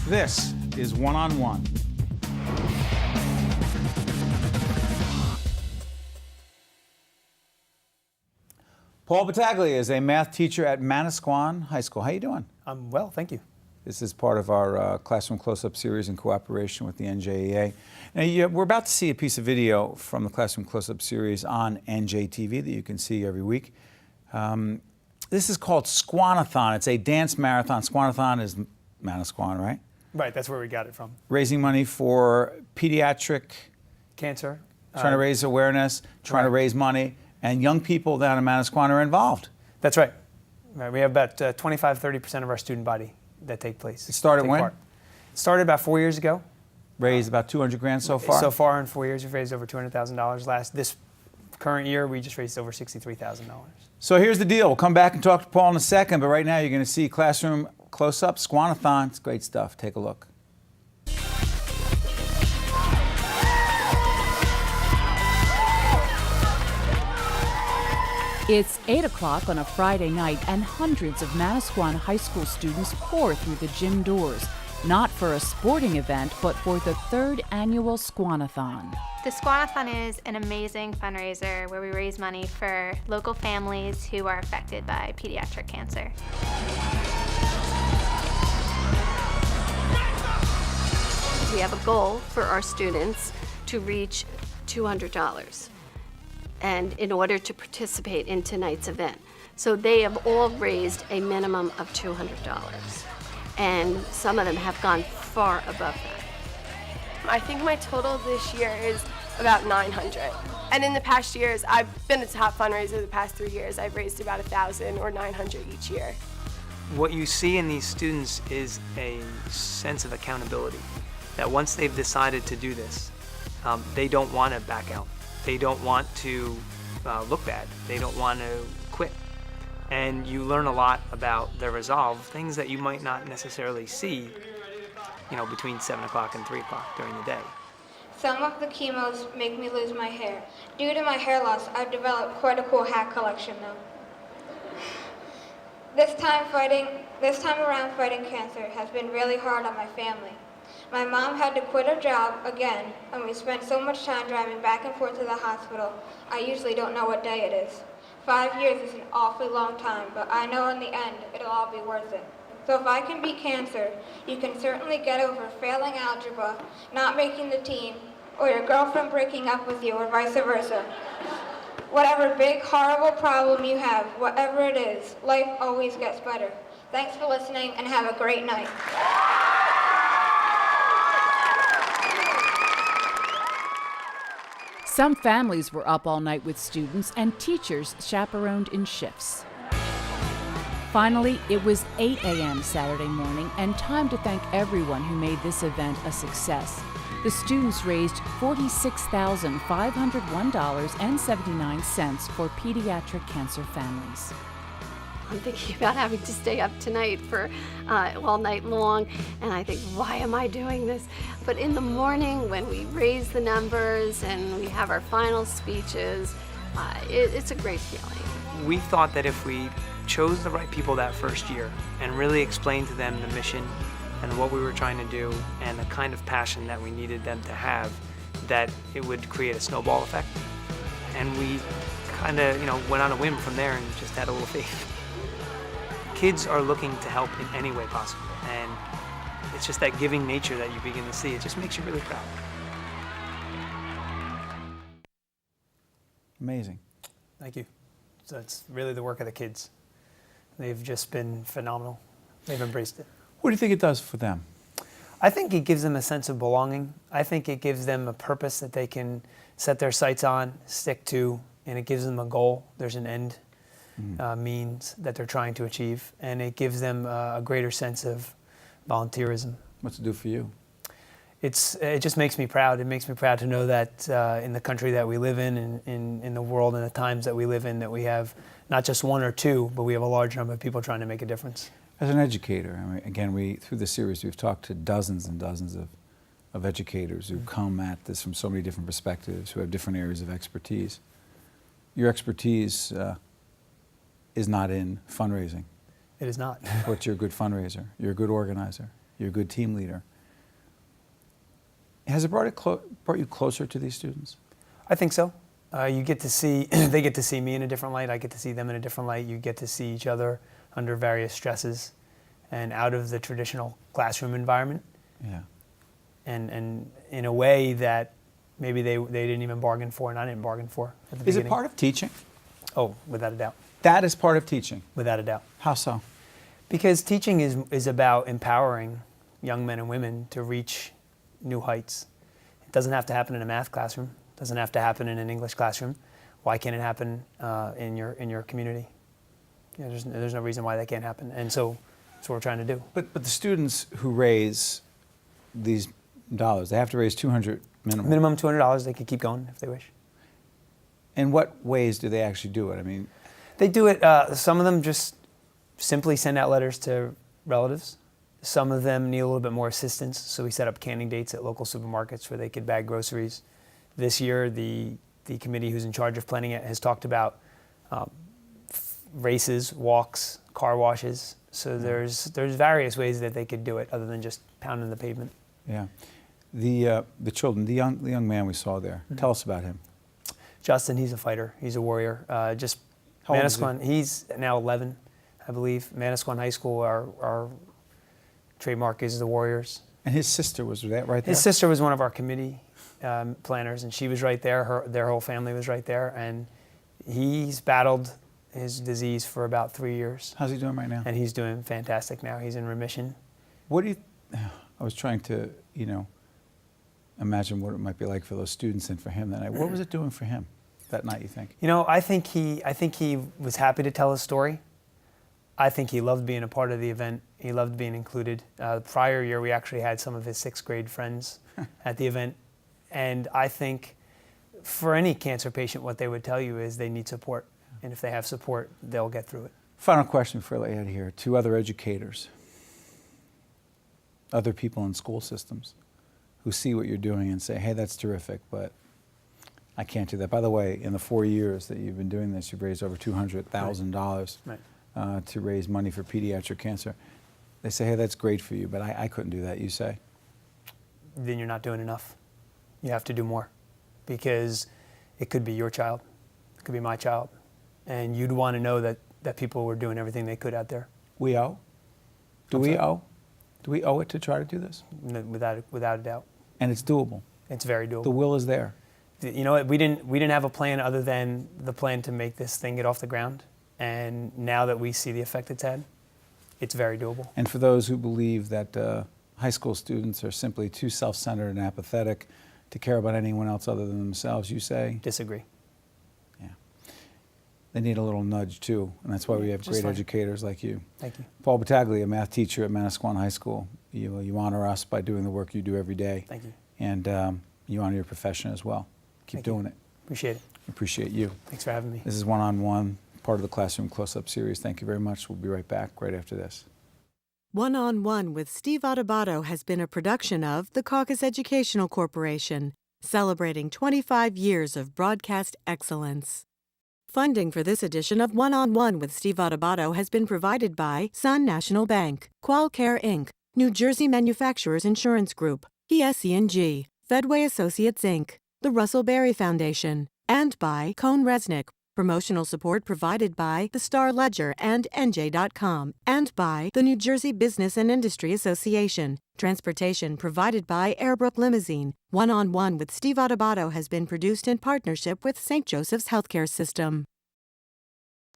This is One-on-One. Paul Battaglia is a math teacher at Manasquan High School. How you doing? I'm well, thank you. This is part of our Classroom Close-Up series in cooperation with the NJEA. Now, we're about to see a piece of video from the Classroom Close-Up series on NJTV that you can see every week. This is called Squan-a-Thon. It's a dance marathon. Squan-a-Thon is Manasquan, right? Right, that's where we got it from. Raising money for pediatric Cancer. trying to raise awareness, trying to raise money, and young people down in Manasquan are involved. That's right. We have about 25–30% of our student body that take place. It started when? It started about 4 years ago. Raised about 200 grand so far? So far in 4 years, we've raised over $200,000. This current year, we just raised over $63,000. So here's the deal. We'll come back and talk to Paul in a second, but right now you're going to see Classroom Close-Up, Squan-a-Thon. It's great stuff. Take a look. It's 8 o'clock on a Friday night, and hundreds of Manasquan High School students pour through the gym doors, not for a sporting event, but for the 3rd annual Squan-a-Thon. The Squan-a-Thon is an amazing fundraiser where we raise money for local families who are affected by pediatric cancer. We have a goal for our students to reach $200. And in order to participate in tonight's event. So they have all raised a minimum of $200. And some of them have gone far above that. I think my total this year is about $900. And in the past years, I've been a top fundraiser the past 3 years. I've raised about $1,000 or $900 each year. What you see in these students is a sense of accountability, that once they've decided to do this, they don't want to back out. They don't want to look bad. They don't want to quit. And you learn a lot about their resolve, things that you might not necessarily see, between 7 o'clock and 3 o'clock during the day. Some of the chemos make me lose my hair. Due to my hair loss, I've developed quite a cool hat collection though. This time around fighting cancer has been really hard on my family. My mom had to quit her job again, and we spent so much time driving back and forth to the hospital, I usually don't know what day it is. 5 years is an awfully long time, but I know in the end, it'll all be worth it. So if I can beat cancer, you can certainly get over failing algebra, not making the team, or your girlfriend breaking up with you, or vice versa. Whatever big, horrible problem you have, whatever it is, life always gets better. Thanks for listening, and have a great night. Some families were up all night with students, and teachers chaperoned in shifts. Finally, it was 8 a.m. Saturday morning, and time to thank everyone who made this event a success. The students raised $46,501.79 for pediatric cancer families. I'm thinking about having to stay up tonight for all night long, and I think, why am I doing this? But in the morning, when we raise the numbers and we have our final speeches, it's a great feeling. We thought that if we chose the right people that first year and really explained to them the mission and what we were trying to do and the kind of passion that we needed them to have, that it would create a snowball effect. And we kind of, went on a whim from there and just had a little faith. Kids are looking to help in any way possible, and it's just that giving nature that you begin to see. It just makes you really proud. Amazing. Thank you. So it's really the work of the kids. They've just been phenomenal. They've embraced it. What do you think it does for them? I think it gives them a sense of belonging. I think it gives them a purpose that they can set their sights on, stick to, and it gives them a goal. There's an end means that they're trying to achieve, and it gives them a greater sense of volunteerism. What's it do for you? It just makes me proud. It makes me proud to know that in the country that we live in the world and the times that we live in, that we have not just one or two, but we have a large number of people trying to make a difference. As an educator, again, through the series, we've talked to dozens and dozens of educators who come at this from so many different perspectives, who have different areas of expertise. Your expertise is not in fundraising. It is not. But you're a good fundraiser. You're a good organizer. You're a good team leader. Has it brought you closer to these students? I think so. You get to see, they get to see me in a different light. I get to see them in a different light. You get to see each other under various stresses and out of the traditional classroom environment. Yeah. And in a way that maybe they didn't even bargain for and I didn't bargain for at the Is beginning. it part of teaching? Oh, without a doubt. That is part of teaching. Without a doubt. How so? Because teaching is about empowering young men and women to reach new heights. It doesn't have to happen in a math classroom. It doesn't have to happen in an English classroom. Why can't it happen in your community? You know, there's no reason why that can't happen. And so that's what we're trying to do. But the students who raise these dollars, they have to raise $200 minimum. Minimum $200. They could keep going if they wish. In what ways do they actually do it? I mean, they do it. Some of them just simply send out letters to relatives. Some of them need a little bit more assistance, so we set up canning dates at local supermarkets where they could bag groceries. This year, the committee who's in charge of planning it has talked about races, walks, car washes. So there's various ways that they could do it other than just pounding the pavement. yeah. The children, the young man we saw there, tell us about him. Justin, he's a fighter. He's a warrior. How old is he? Manasquan, he's now 11, I believe. Manasquan High School, our trademark is the Warriors. And his sister was that right there? His sister was one of our committee planners, and she was right there. Their whole family was right there, and he's battled his disease for about 3 years. How's he doing right now? And he's doing fantastic now. He's in remission. What do you? I was trying to, imagine what it might be like for those students and for him that night. What was it doing for him that night, you think? I think he was happy to tell his story. I think he loved being a part of the event. He loved being included. The prior year, we actually had some of his 6th grade friends at the event. And I think for any cancer patient, what they would tell you is they need support. And if they have support, they'll get through it. Final question before I let you out of here. To other educators, other people in school systems who see what you're doing and say, hey, that's terrific, but I can't do that. By the way, in the 4 years that you've been doing this, you've raised over $200,000 Right. To raise money for pediatric cancer. They say, hey, that's great for you, but I couldn't do that, you say? Then you're not doing enough. You have to do more, because it could be your child, it could be my child, and you'd want to know that people were doing everything they could out there. We owe? Do we owe? Do we owe it to try to do this? Without a doubt. And it's doable. It's very doable. The will is there. You know what? We didn't have a plan other than the plan to make this thing get off the ground. And now that we see the effect it's had, it's very doable. And for those who believe that high school students are simply too self-centered and apathetic to care about anyone else other than themselves, you say? Disagree. Yeah. They need a little nudge too, and that's why we have great educators like you. Thank you. Paul Battaglia, a math teacher at Manasquan High School. You honor us by doing the work you do every day. Thank you. And you honor your profession as well. Keep doing it. Appreciate it. Appreciate you. Thanks for having me. This is One-on-One, part of the Classroom Close-Up series. Thank you very much. We'll be right back right after this. One-on-One with Steve Adubato has been a production of the Caucus Educational Corporation, celebrating 25 years of broadcast excellence. Funding for this edition of One-on-One with Steve Adubato has been provided by Sun National Bank, Qualcare Inc., New Jersey Manufacturers Insurance Group, PSE&G, Fedway Associates Inc., the Russell Berry Foundation, and by Cone Resnick. Promotional support provided by the Star Ledger and NJ.com, and by the New Jersey Business and Industry Association. Transportation provided by Airbrook Limousine. One-on-One with Steve Adubato has been produced in partnership with St. Joseph's Healthcare System.